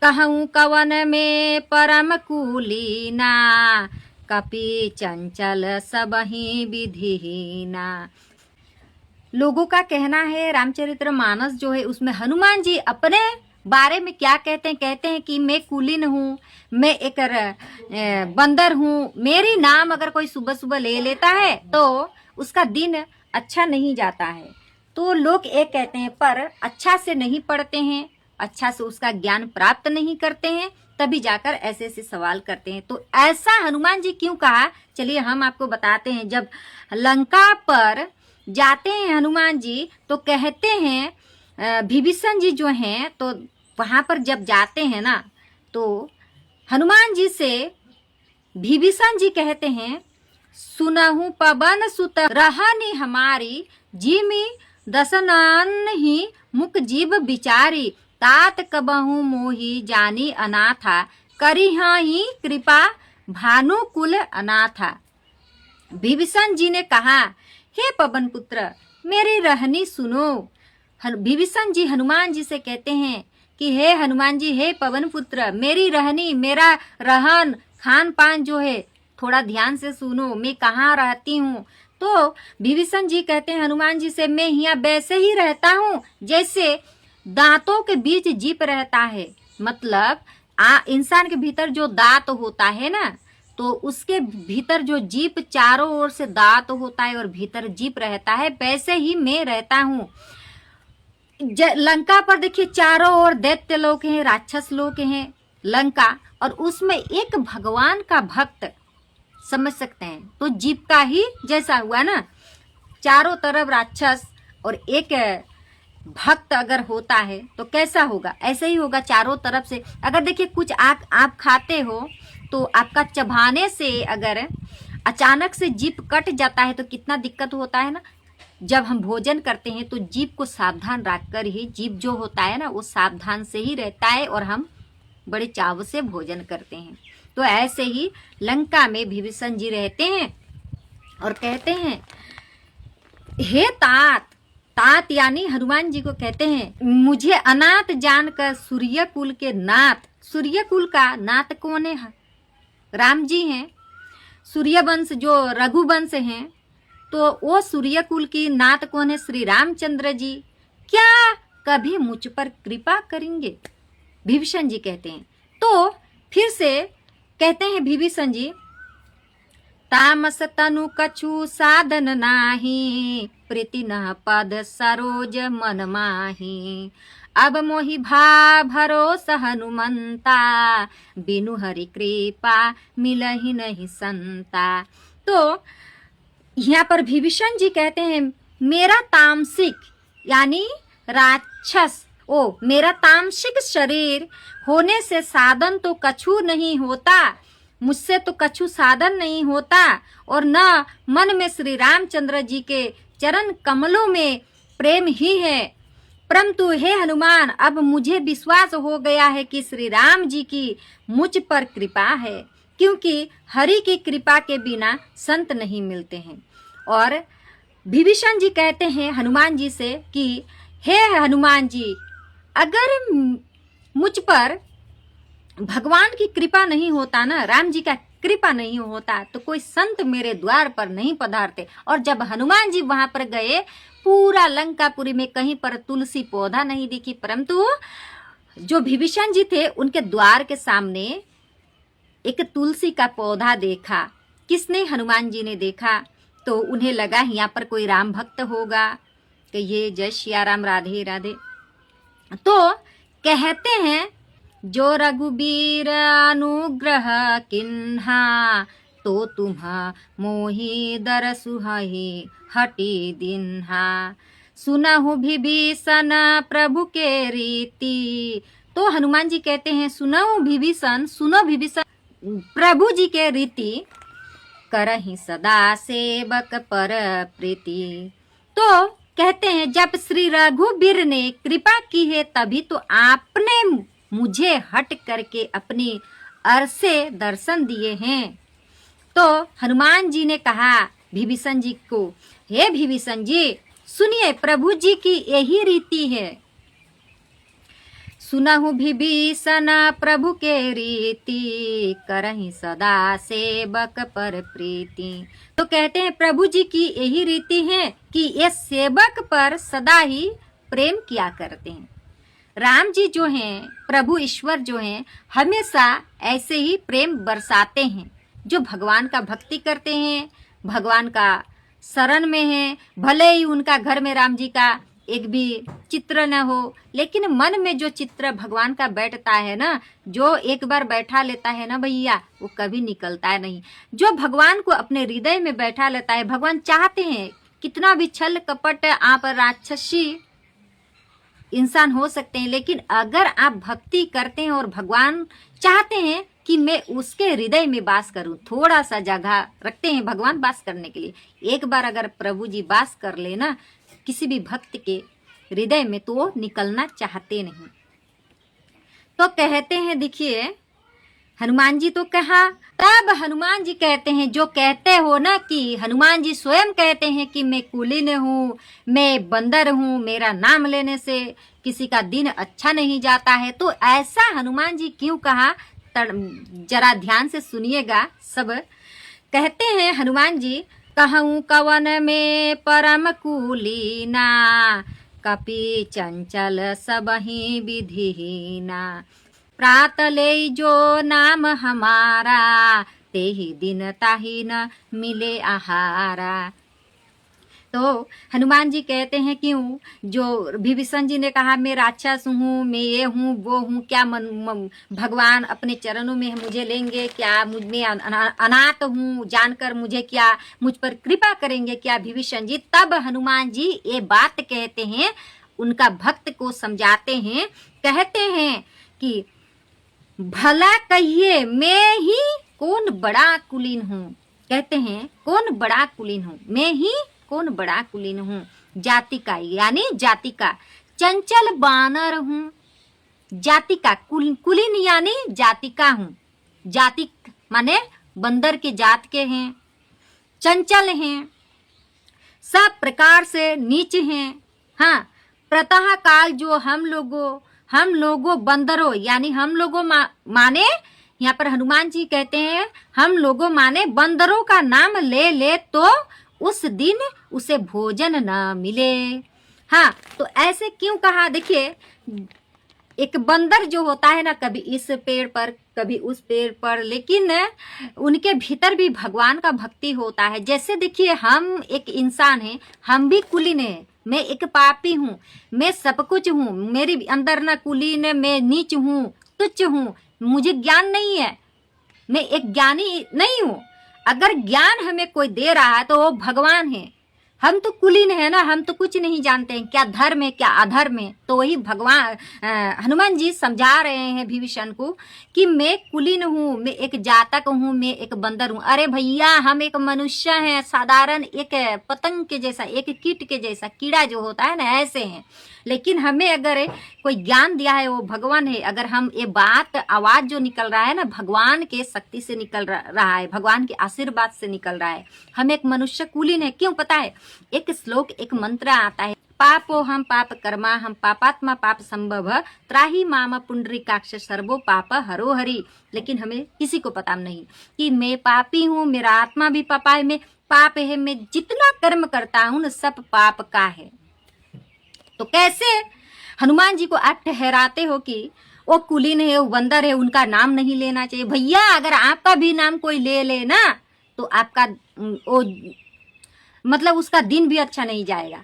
कहूँ कवन में परम कुलीना, कपि चंचल सबहि विधिहीना। लोगों का कहना है रामचरितमानस जो है उसमें हनुमान जी अपने बारे में क्या कहते हैं कि मैं कुलीन हूँ, मैं एक बंदर हूँ। मेरी नाम अगर कोई सुबह सुबह ले लेता है तो उसका दिन अच्छा नहीं जाता है। तो लोग एक कहते हैं, पर अच्छा से नहीं पढ़ते हैं, अच्छा से उसका ज्ञान प्राप्त नहीं करते हैं, तभी जाकर ऐसे ऐसे सवाल करते हैं। तो ऐसा हनुमान जी क्यों कहा, चलिए हम आपको बताते हैं। जब लंका पर जाते हैं हनुमान जी तो कहते हैं विभीषण जी जो हैं, तो वहां पर जब जाते हैं ना तो हनुमान जी से विभीषण जी कहते हैं, सुनहु पवन सुत रहनी हमारी, जिमि दसनन ही मुख जीव बिचारी, तात कबहु मोहि जानी अनाथा, करिहि कृपा भानुकुल अनाथा। विभीषण जी ने कहा, हे पवन पुत्र मेरी रहनी सुनो। विभीषण जी हनुमान जी से कहते हैं कि हे हनुमान जी, हे पवन पुत्र मेरी रहनी, मेरा रहन खान पान जो है थोड़ा ध्यान से सुनो, मैं कहाँ रहती हूँ। तो विभीषण जी कहते हैं हनुमान जी से, मैं यहाँ वैसे ही रहता हूँ जैसे दांतों के बीच जीप रहता है। मतलब इंसान के भीतर जो दांत होता है ना, तो उसके भीतर जो जीप चारों ओर से दांत होता है और भीतर जीप रहता है, वैसे ही मैं रहता हूँ। लंका पर देखिए चारों ओर दैत्य लोग हैं, राक्षस लोग हैं लंका, और उसमें एक भगवान का भक्त, समझ सकते हैं। तो जीप का ही जैसा हुआ ना, चारों तरफ राक्षस और एक भक्त अगर होता है तो कैसा होगा, ऐसे ही होगा चारों तरफ से। अगर देखिए कुछ आप खाते हो तो आपका चबाने से अगर अचानक से जीभ कट जाता है तो कितना दिक्कत होता है ना। जब हम भोजन करते हैं तो जीभ को सावधान रखकर ही, जीभ जो होता है ना वो सावधान से ही रहता है और हम बड़े चाव से भोजन करते हैं। तो ऐसे ही लंका में विभीषण जी रहते हैं और कहते हैं, हे तात, तात यानी हनुमान जी को कहते हैं, मुझे अनाथ जानकर सूर्य कुल के नाथ। सूर्य कुल का नाथ कौन है? राम जी हैं। सूर्य वंश जो रघुवंश हैं, तो वो सूर्य कुल की नाथ कौन है? श्री रामचंद्र जी। क्या कभी मुझ पर कृपा करेंगे? विभीषण जी कहते हैं। तो फिर से कहते हैं विभीषण जी, तामस तनु कछु साधन नाही, प्रीति न पद सरोज मन माही, अब मोहि भा भरोसा हनुमंता, बिनु हरि कृपा मिलहि नहीं संता। तो यहाँ पर विभीषण जी कहते हैं, मेरा तामसिक यानी राक्षस, मेरा तामसिक शरीर होने से साधन तो कछु नहीं होता, मुझसे तो कछु साधन नहीं होता, और न मन में श्री रामचंद्र जी के चरण कमलों में प्रेम ही है। परंतु हे हनुमान, अब मुझे विश्वास हो गया है कि श्री राम जी की मुझ पर कृपा है, क्योंकि हरि की कृपा के बिना संत नहीं मिलते हैं। और विभीषण जी कहते हैं हनुमान जी से कि हे हनुमान जी, अगर मुझ पर भगवान की कृपा नहीं होता ना, राम जी का कृपा नहीं होता, तो कोई संत मेरे द्वार पर नहीं पधारते। और जब हनुमान जी वहां पर गए, पूरा लंकापुरी में कहीं पर तुलसी पौधा नहीं दिखी, परंतु जो विभीषण जी थे उनके द्वार के सामने एक तुलसी का पौधा देखा। किसने? हनुमान जी ने देखा। तो उन्हें लगा यहाँ पर कोई राम भक्त होगा, कि ये जय सिया राम, राधे राधे। तो कहते हैं, जो रघुबीर अनुग्रह किन्हा, तो तुम्हा मोहि दर सुहाई हटी दिन्हा, सुनहु विभीषण प्रभु के रीति। तो हनुमान जी कहते हैं, सुनो विभीषण, सुनो विभीषण, प्रभु जी के रीति, करहि सदा सेवक पर प्रीति। तो कहते हैं, जब श्री रघुबीर ने कृपा की है तभी तो आपने मुझे हट करके अपनी अर से दर्शन दिए हैं। तो हनुमान जी ने कहा विभीषण जी को, हे विभीषण जी सुनिए, प्रभु जी की यही रीति है, सुनहु विभीषण प्रभु के रीति, करहि सदा सेवक पर प्रीति। तो कहते हैं प्रभु जी की यही रीति है कि ये सेवक पर सदा ही प्रेम किया करते हैं। राम जी जो हैं, प्रभु ईश्वर जो हैं, हमेशा ऐसे ही प्रेम बरसाते हैं। जो भगवान का भक्ति करते हैं, भगवान का शरण में हैं, भले ही उनका घर में राम जी का एक भी चित्र न हो, लेकिन मन में जो चित्र भगवान का बैठता है ना, जो एक बार बैठा लेता है ना भैया, वो कभी निकलता है नहीं। जो भगवान को अपने हृदय में बैठा लेता है, भगवान चाहते हैं कितना भी छल कपट आप राक्षसी इंसान हो सकते हैं, लेकिन अगर आप भक्ति करते हैं और भगवान चाहते हैं कि मैं उसके हृदय में वास करूं, थोड़ा सा जगह रखते हैं भगवान वास करने के लिए। एक बार अगर प्रभु जी वास कर लेना किसी भी भक्त के हृदय में, तो वो निकलना चाहते नहीं। तो कहते हैं, देखिए हनुमान जी तो कहा, तब हनुमान जी कहते हैं, जो कहते हो ना कि हनुमान जी स्वयं कहते हैं कि मैं कुलीन हूँ, मैं बंदर हूँ, मेरा नाम लेने से किसी का दिन अच्छा नहीं जाता है। तो ऐसा हनुमान जी क्यों कहा, जरा ध्यान से सुनिएगा सब। कहते हैं हनुमान जी, कहूँ कवन में परम कुलीना, कपि चंचल सबहि विधिहीना, प्रात ले जो नाम हमारा, ते ही दिन ताही न मिले आहारा। तो हनुमान जी कहते हैं क्यों, जो विभीषण जी ने कहा मैं राक्षस हूँ, मैं ये हूँ वो हूँ, क्या भगवान अपने चरणों में मुझे लेंगे क्या, मैं अनाथ हूँ जानकर मुझे क्या मुझ पर कृपा करेंगे क्या विभीषण जी। तब हनुमान जी ये बात कहते हैं, उनका भक्त को समझाते हैं, कहते हैं कि भला कहिए मैं ही कौन बड़ा कुलीन हूँ। कहते हैं कौन बड़ा कुलीन हूँ, मैं ही कौन बड़ा कुलीन हूँ। जाति का यानी जाति का, चंचल बानर हूँ। जाति का कुलीन यानी जाति का हूँ। जाति माने बंदर के जात के हैं, चंचल हैं, सब प्रकार से नीच हैं। हाँ, प्रातः काल जो हम लोगों बंदरों यानी हम लोगों माने, यहाँ पर हनुमान जी कहते हैं हम लोगों माने बंदरों का नाम ले तो उस दिन उसे भोजन न मिले। हाँ, तो ऐसे क्यों कहा, देखिए एक बंदर जो होता है ना, कभी इस पेड़ पर कभी उस पेड़ पर, लेकिन उनके भीतर भी भगवान का भक्ति होता है। जैसे देखिए हम एक इंसान हैं, हम भी कुलीन हैं, मैं एक पापी हूँ, मैं सब कुछ हूँ, मेरे अंदर ना कुलीन, मैं नीच हूँ, तुच्छ हूँ, मुझे ज्ञान नहीं है, मैं एक ज्ञानी नहीं हूँ। अगर ज्ञान हमें कोई दे रहा है तो वो भगवान है। हम तो कुलीन है ना, हम तो कुछ नहीं जानते हैं क्या धर्म है क्या अधर्म है। तो वही भगवान हनुमान जी समझा रहे हैं विभीषण को कि मैं कुलीन हूँ, मैं एक जातक हूँ, मैं एक बंदर हूँ। अरे भैया हम एक मनुष्य हैं, साधारण एक पतंग के जैसा, एक कीट के जैसा, कीड़ा जो होता है ना, ऐसे हैं। लेकिन हमें अगर कोई ज्ञान दिया है वो भगवान है। अगर हम ये बात आवाज जो निकल रहा है ना, भगवान के शक्ति से निकल रहा है, भगवान के आशीर्वाद से निकल रहा है। हम एक मनुष्य कुलीन है। क्यों पता है, एक श्लोक एक मंत्र आता है, पापो हम पाप कर्मा हम पापात्मा पाप संभव त्राही माम पुंडरीकाक्ष सर्वो पाप हरो हरि। लेकिन हमें किसी को पता नहीं कि मैं पापी हूँ, मेरा आत्मा भी पापा है, मैं पाप है, मैं जितना कर्म करता हूँ न सब पाप का है। तो कैसे हनुमान जी को आप ठहराते हो कि वो कुलीन है, वो बंदर है, उनका नाम नहीं लेना चाहिए। भैया अगर आपका भी नाम कोई ले ले ना, तो आपका वो मतलब उसका दिन भी अच्छा नहीं जाएगा।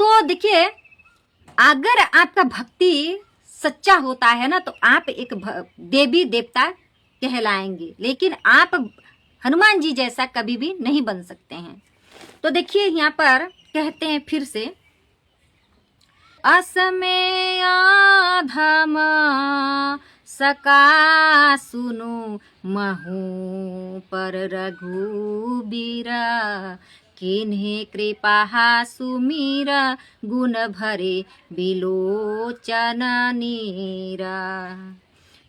तो देखिए अगर आपका भक्ति सच्चा होता है ना, तो आप एक देवी देवता कहलाएंगे, लेकिन आप हनुमान जी जैसा कभी भी नहीं बन सकते हैं। तो देखिए यहाँ पर कहते हैं फिर से, असमे आधम सका सुनु महु पर रघुबीरा, किन्हे कृपा सुमीरा गुण भरे बिलोचन नीरा।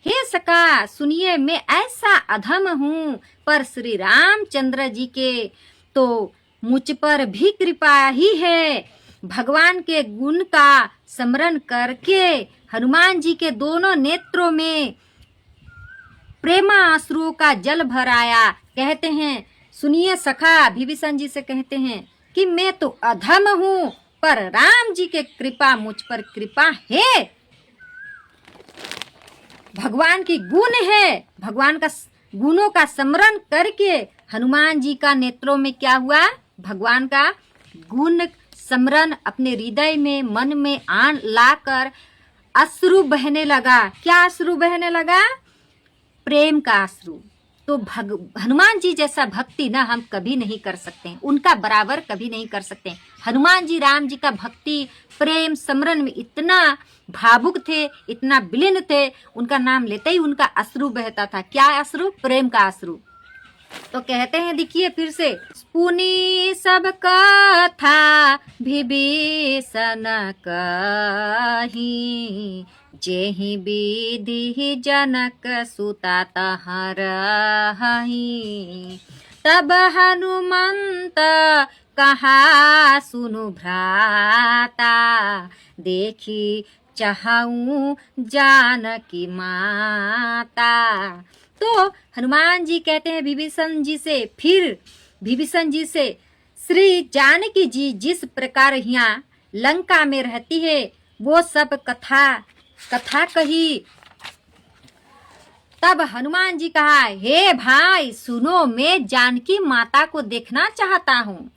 हे सका सुनिए, मैं ऐसा अधम हूँ, पर श्री रामचंद्र जी के तो मुझ पर भी कृपा ही है। भगवान के गुण का स्मरण करके हनुमान जी के दोनों नेत्रों में प्रेमाश्रुओं का जल भर आया। कहते हैं, सुनिए सखा, विभीषण जी से कहते हैं कि मैं तो अधम हूँ, पर राम जी के कृपा मुझ पर कृपा है। भगवान की गुण है, भगवान का गुणों का स्मरण करके हनुमान जी का नेत्रों में क्या हुआ, भगवान का गुण स्मरण अपने हृदय में, मन में आन लाकर अश्रु बहने लगा। क्या अश्रु बहने लगा? प्रेम का अश्रु। तो हनुमान जी जैसा भक्ति ना हम कभी नहीं कर सकते, उनका बराबर कभी नहीं कर सकते। हनुमान जी राम जी का भक्ति प्रेम स्मरण में इतना भावुक थे, इतना विलीन थे, उनका नाम लेते ही उनका अश्रु बहता था। क्या अश्रु? प्रेम का अश्रु। तो कहते हैं, देखिए फिर से, पुनि सब कथा विभीषण कही, जेहि विधि जनक सुता तहरहि। तब हनुमंत कहा सुनु भ्राता, देखी चाहूं जानकी माता। तो हनुमान जी कहते हैं विभीषण जी से, फिर विभीषण जी से, श्री जानकी जी जिस प्रकार यहाँ लंका में रहती है वो सब कथा कही। तब हनुमान जी कहा, हे भाई सुनो, मैं जानकी माता को देखना चाहता हूँ।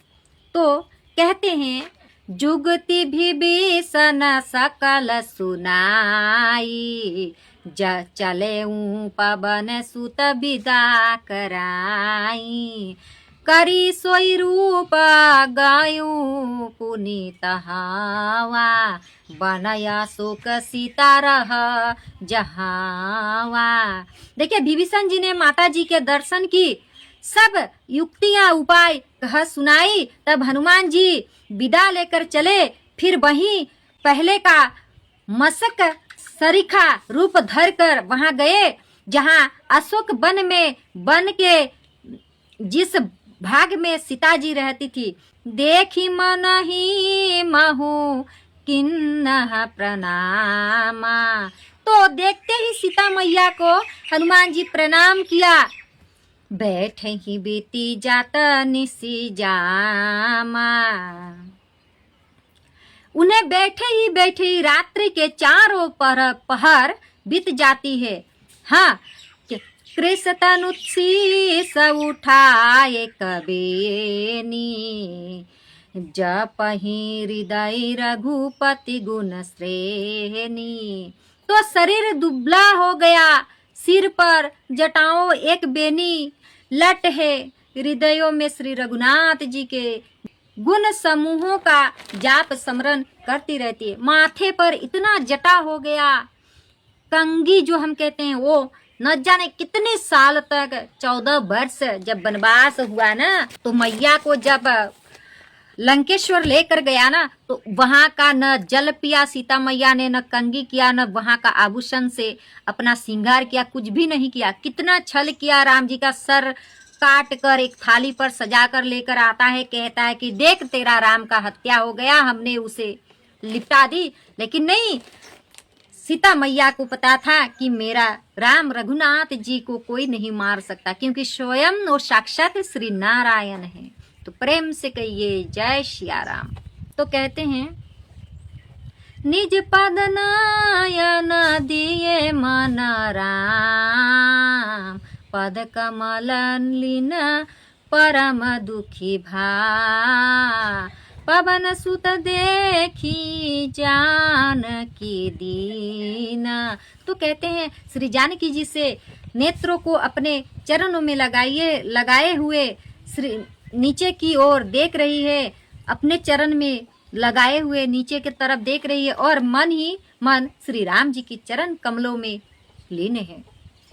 तो कहते हैं, जुगति विभीषण सकल सुनाई, चले पवन सुत विदा कराई, करी सोई रूप गयूं पुनीत हवा, बनया शोक सीता रह जहावा। देखिए विभीषण जी ने माता जी के दर्शन की, सब युक्तियां उपाय कह सुनाई। तब हनुमान जी विदा लेकर चले, फिर वहीं पहले का मशक सरीखा रूप धर कर वहां गए जहां अशोक वन में बन के जिस भाग में सीता जी रहती थी। देखी मन ही महु किन्नह प्रणामा। तो देखते ही सीता मैया को हनुमान जी प्रणाम किया। बैठे ही बीती जात निसी जामा। उन्हें बैठे ही रात्रि के चारों पहर बीत जाती है। हाँ, कृष्ण तनुशीस उठाए कबीनी, जपहि हृदय रघुपति गुण श्रेणी। तो शरीर दुबला हो गया, सिर पर जटाओं एक बेनी लट है, हृदयों में श्री रघुनाथ जी के गुण समूहों का जाप स्मरण करती रहती है। माथे पर इतना जटा हो गया, कंगी जो हम कहते हैं, वो न जाने कितने साल तक 14 वर्ष जब वनवास हुआ ना, तो मैया को जब लंकेश्वर लेकर गया ना, तो वहां का न जल पिया सीता मैया ने, न कंगी किया, न वहां का आभूषण से अपना श्रृंगार किया, कुछ भी नहीं किया। कितना छल किया। राम जी का सर काट कर एक थाली पर सजा कर लेकर आता है, कहता है कि देख तेरा राम का हत्या हो गया, हमने उसे लिपटा दी। लेकिन नहीं, सीता मैया को पता था कि मेरा राम रघुनाथ जी को कोई नहीं मार सकता, क्योंकि स्वयं और साक्षात श्री नारायण है। तो प्रेम से कहिए जय सिया राम। तो कहते हैं, निज पद नयन दिए मन राम, पद कमल लीन परम दुखी भा, पवन सुत देखी जानकी दीन। तो कहते हैं श्री जानकी जी से नेत्रों को अपने चरणों में लगाए हुए श्री नीचे की ओर देख रही है, अपने चरण में लगाए हुए नीचे की तरफ देख रही है, और मन ही मन श्री राम जी की चरण कमलों में लीन है।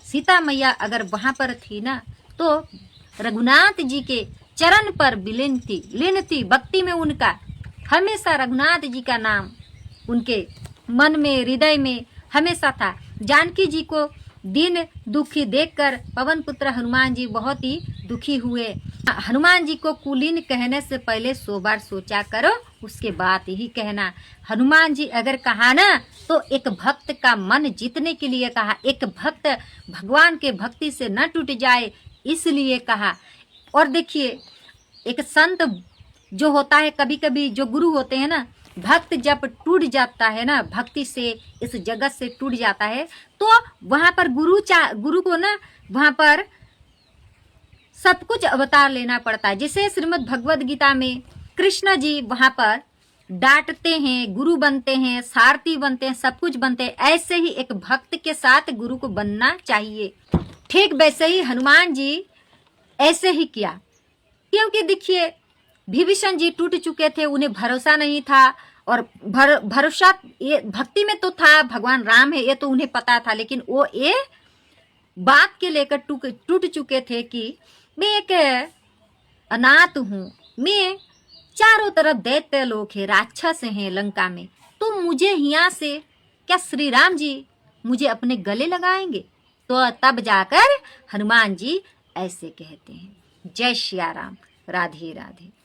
सीता मैया अगर वहां पर थी ना, तो रघुनाथ जी के चरण पर लीन थी। भक्ति में उनका हमेशा रघुनाथ जी का नाम उनके मन में, हृदय में हमेशा था। जानकी जी को दिन दुखी देखकर पवन पुत्र हनुमान जी बहुत ही दुखी हुए। हनुमान जी को कुलीन कहने से पहले 100 बार सोचा करो, उसके बाद ही कहना। हनुमान जी अगर कहा ना तो एक भक्त का मन जीतने के लिए कहा, एक भक्त भगवान के भक्ति से न टूट जाए इसलिए कहा। और देखिए एक संत जो होता है, कभी कभी जो गुरु होते हैं ना, भक्त जब टूट जाता है ना, भक्ति से इस जगत से टूट जाता है, तो वहां पर गुरु को ना वहां पर सब कुछ अवतार लेना पड़ता है। जैसे श्रीमद् भगवद गीता में कृष्ण जी वहां पर डांटते हैं, गुरु बनते हैं, सारथी बनते हैं, सब कुछ बनते हैं। ऐसे ही एक भक्त के साथ गुरु को बनना चाहिए। ठीक वैसे ही हनुमान जी ऐसे ही किया, क्योंकि देखिए विभीषण जी टूट चुके थे, उन्हें भरोसा नहीं था। और भरोसा ये भक्ति में तो था, भगवान राम है ये तो उन्हें पता था, लेकिन वो ये बात के लेकर टूट चुके थे कि मैं एक अनाथ हूँ, मैं चारों तरफ दैत्य लोग हैं, राक्षस हैं लंका में, तो मुझे यहाँ से क्या श्री राम जी मुझे अपने गले लगाएंगे? तो तब जाकर हनुमान जी ऐसे कहते हैं। जय श्री राम। राधे राधे।